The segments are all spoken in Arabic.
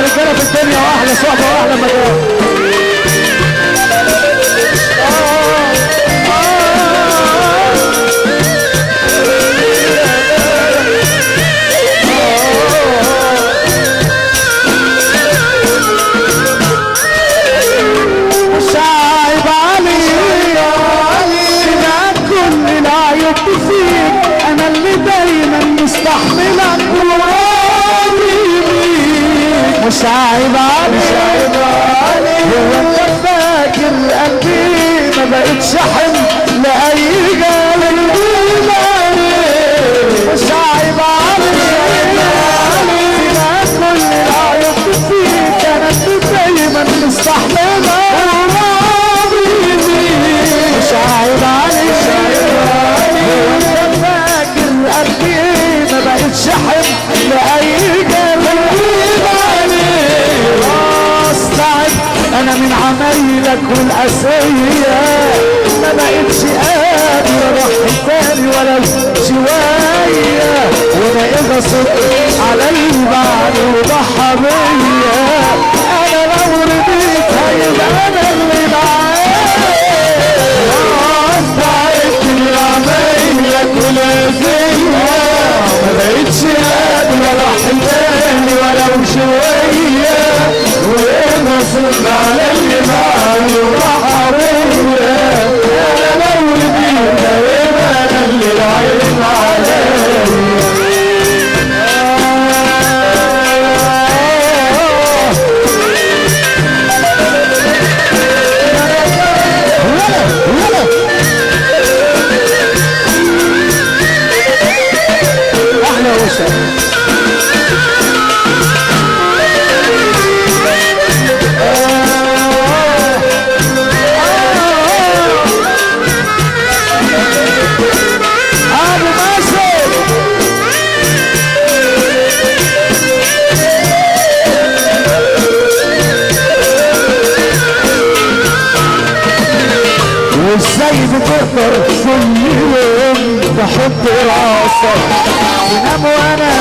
رجاله في الدنيا واحلى صحبه واحلى مكان. انا اللي دايما مستحملك وراضي بيك. مش عيب عليك هو انت فاكر قلبي ما بقتش حمل لاي جانب. مش عيب عليك فينا كل العيوب فيك. انا اللي دايما مستحملك وراضي بيك. مش عيب عليك قلبي ما بقتش حمل لأي جانب عليك. استعد انا من عمايلك والقاسية ما بقتش قادر اروح تاني ولا شوية. وانا اذا صرت على البعد وضحى بيا انا لو رضيت هيبقى انا اللي معاك. استعد من عمايلك والقاسية ما بقتش قادر اروح تاني ولو شوية. وانا صرت على اللي معاي وراح بيا انا لو رضيت هيبقى انا اللي العين عليا. احلى وسهلا وازاي بتقدر كل يوم تحط راسك تنام وانا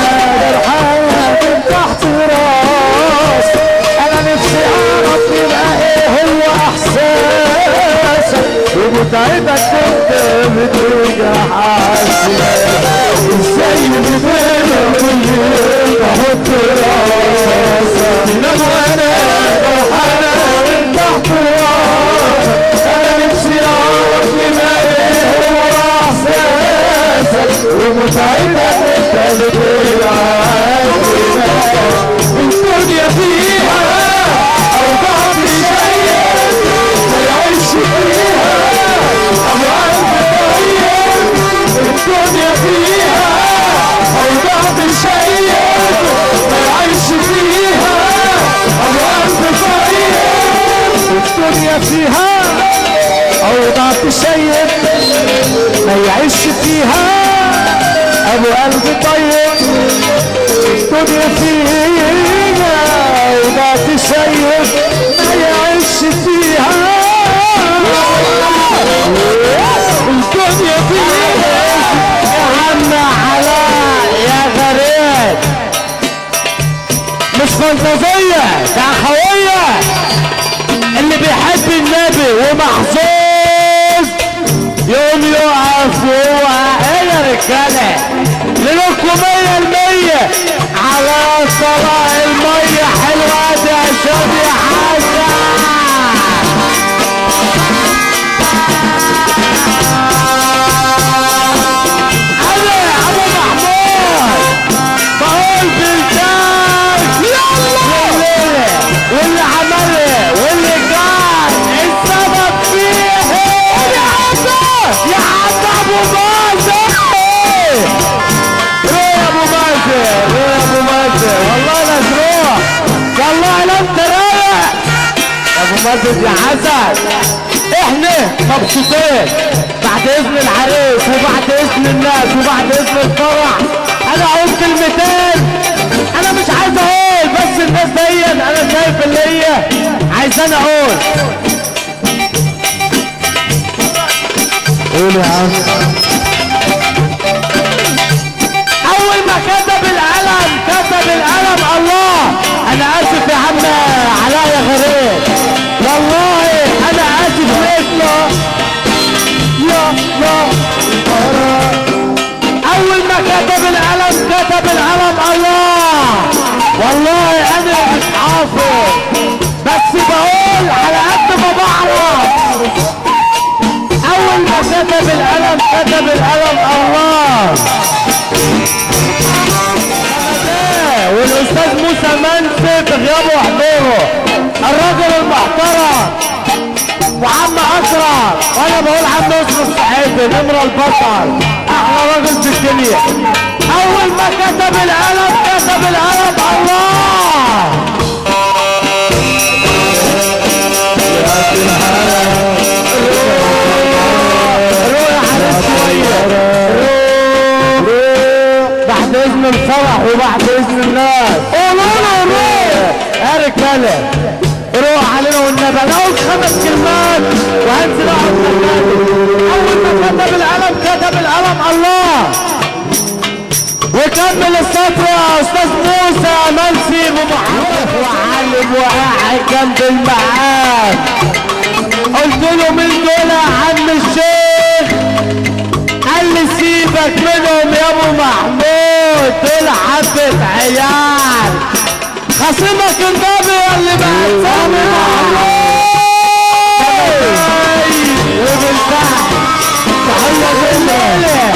جرحان من تحت راسك. انا نفسي اعرف يبقى ايه هو احساسك ومتعبك كنت بتوجع حاسك. ازاي بتقدر كل يوم تحط راسك تنام وانا جرحان من تحت راسك. انا نفسي اعرف يبقى ايه هو احساسك ومتعبك انت بتوجع حاسك. الدنيا فيها اوضاع شيء ما يعيش فيها ابو قلب طيب. الدنيا فيها اوضاع شيء ما يعيش فيها ابو قلب طيب. الدنيا فيها اوضاع شيء ما يعيش فيها ابو قلب طيب. الدنيا فيها اوضاع شيء ما يعيش فيها. الدنيا فيها يا عم علاء يا غريب مش فانتازية ده اخوية. اللي بيحب النبي ومحظوظ يوم يقف هو ايه يا رجاله. لكم 100% على صلاة المية حلوة دي يا شادي حسن. علي ابو محمود بقول بالتاج واللي عمله واللي كان السبب فيه يا عم ابو مازن. روح يا ابو مازن روح يا ابو مازن والله لا تروح والله لا انت رايق يا ابو مازن يا حسن. احنا مبسوطين بعد اذن العريس وبعد اذن الناس وبعد اذن الفرح. انا اقول كلمتين انا مش عايز اقول بس الناس دي انا شايف اللي هي عايزاني اقول. قول يا عم. اول ما كتب القلم الله. انا اسف يا علاء يا غريب والله انا اسف مثله يا اول ما كتب القلم الله والله انا مش حافظ بس بقول على قد ما بعرف اول ما كتب القلم الله والاستاذ موسى منسي بغيابه وحضوره الراجل المحترم وعم اشرف وانا بقول عم يوسف الصعيدي نمره البطل احلى راجل في الدنيا اول ما كتب القلم الله روح على شويه بعد اذن الفرح وبعد اذن الناس قولوا روح يا رجاله روح علينا والنبي انا قلت 5 كلمات وهنزل اقعد اول ما كتب القلم الله وكمل السطر يا استاذ موسى منسي ومحمد وعالم وقاعد جنب المعاد قلت له مين دول يا عم الشيخ قال لي سيبك منهم يا ابو محمود دول حبة عيال خصمك النبي اللي بقى سامي محمود وبالفعل تحية الليلة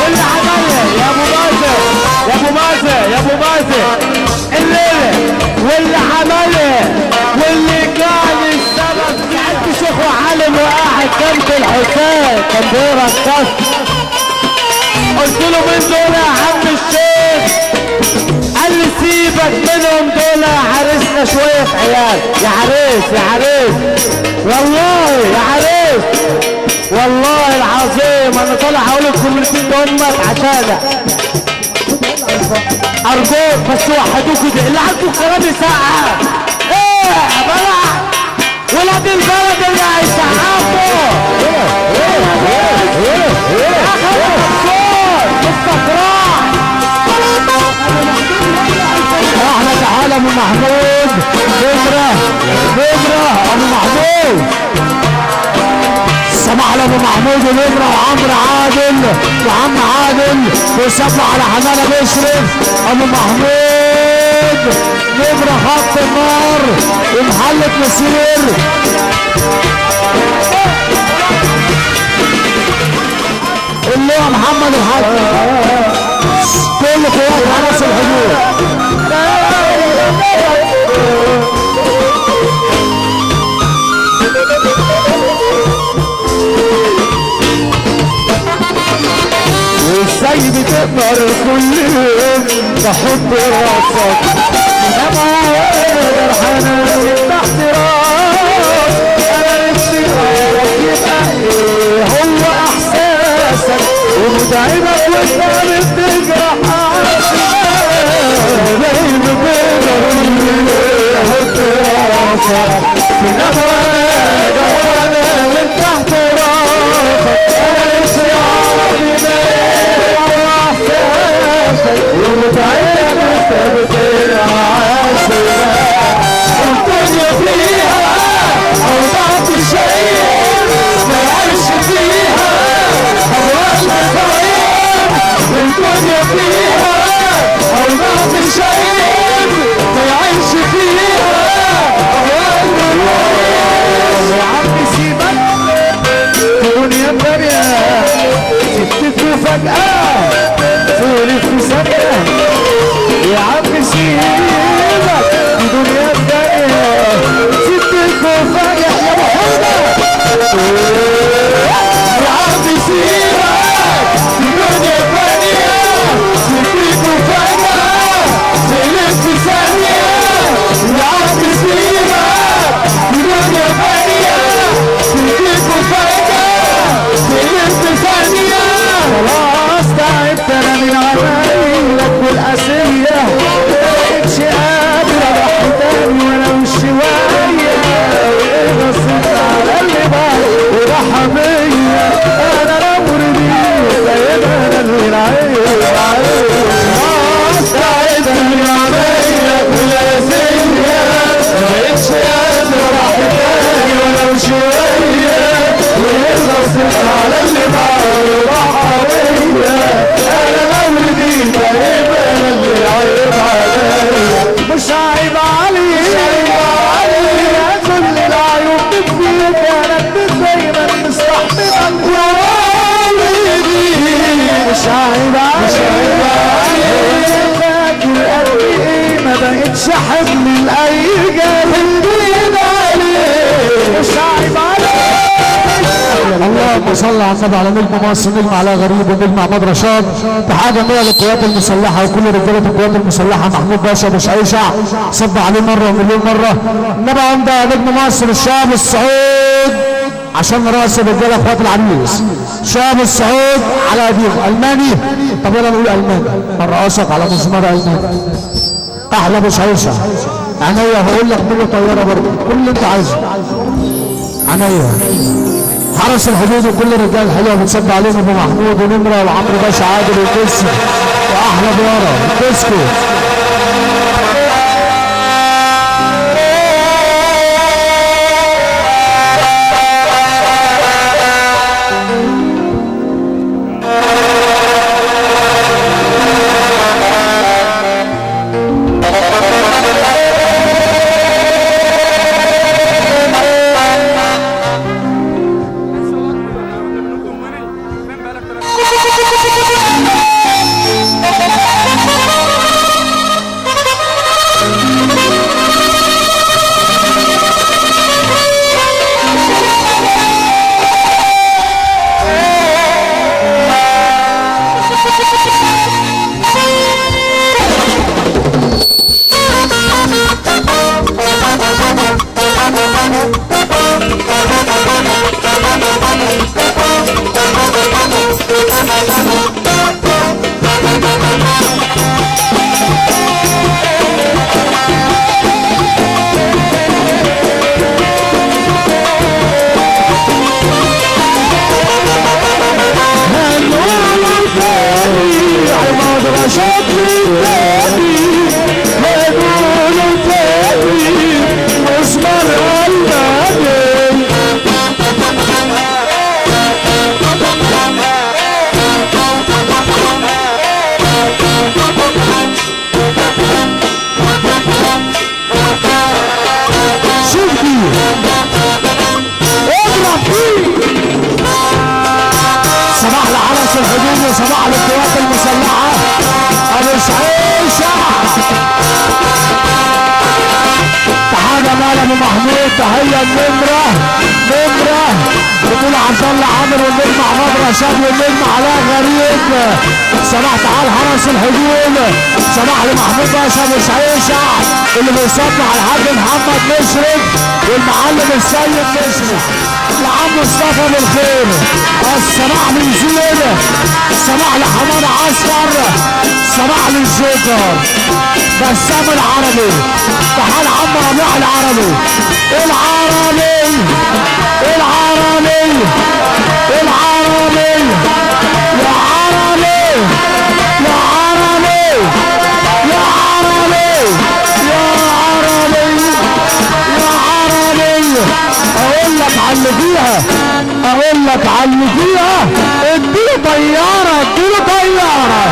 واللي عملها يا ابو مازن الليلة واللي عملها واللي كان السبب سعادة شيخ وعالم وقاعد جنب الحسين كان بيرقص قلت له مين دول يا عم الشيخ قال لي سيبك منهم دول عرسنا شوية عيال يا عريس والله يا عريس والله العظيم انا طالع اقول الكلمتين دول عشانك ارجوك بس وحدوكوا دي اللي عنده كلام يسقف ايه يا بلع ولاد البلد اللي هيسقفوا احنا تعالى ابو محمود نمرة ابو محمود صباح لابو محمود ونمرة وعمرو عادل وعم عادل وصبح على حنانة بشرف ابو محمود نمرة خط النار ومحلة مسير اللي هو محمد الحاج كل قوات حرس الحدود وازاي بتقدر كل يوم تحط راسك انما اقدر حنان تحت راسك انا نفسي اعرف يبقى ايه هو احساسك ومتعبك وانت بتجرح باين بيقدر تحط راسك انما اقدر من تحت راسك انا نفسي اعرف ومتعبك وانت بتجرح الدنيا فيها اوضاع شيء ما يعيش فيها هواك مصايب الدنيا فيها اوضاع شيء ما يعيش فيها هواك من اي جانب مش عيب عليك. اللهم صل على النبي، على نجم مصر، نجم علاء غريب ونجم عماد رشاد. تحية جميلة للقوات المسلحة وكل رجالة القوات المسلحة. محمود باشا ابو شعيشع صب عليه مرة ومليون مرة. النبي عندها نجم مصر الشعب السعود عشان راس الرجاله اخوات العريس. شعب السعود على ايديهم. الماني، طب يلا نقول الماني. الرئاسك على مزمار الماني. احلى ابو شعيشع عينيا. هقول لك منه طياره برضه كل اللي انت عايزه عينيا. حرس الحدود وكل الرجال الحلوه بتصب عليهم ابو محمود ونمره وعمرو باشا عادل وكسي واحلى بياره كسكو. صباح للقوات المسلحة ابو شعيشة. تحية مال ابو محمود. تحية النمرة بطولة عبد الله عامر والنجم عماد رشاد والنجم علاء غريب. صباح تعال حرس الحدود. صباح لمحمود باشا ابو شعيشة اللي بيصبح على الحاج محمد مشرف والمعلم السيد مشرف. لعم مصطفى بالخير. الصباح للزين. صباح لحماد عسكر. صباح للجوكر بسام العربي. تعال عم ربيع العربي. العربي يا عربي يا عربي يا عربي يا عربي يا عربي يا عربي. اقول لك على اللي فيها، اقول لك على اللي فيها. اديله طياره، اديله طياره.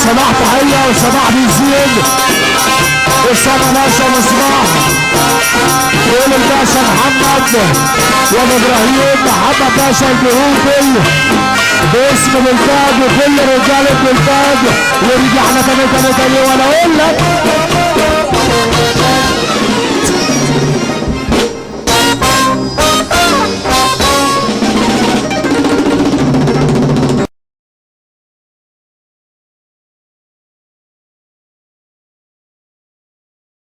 صباح تحية وصباح بيزيد. اسامة باشا مصباح قول الباشا محمد وابو ابراهيم محمد باشا الجهودي باسم بالفاج وكل رجال بالفاج. ورجعنا تاني وانا اقول لك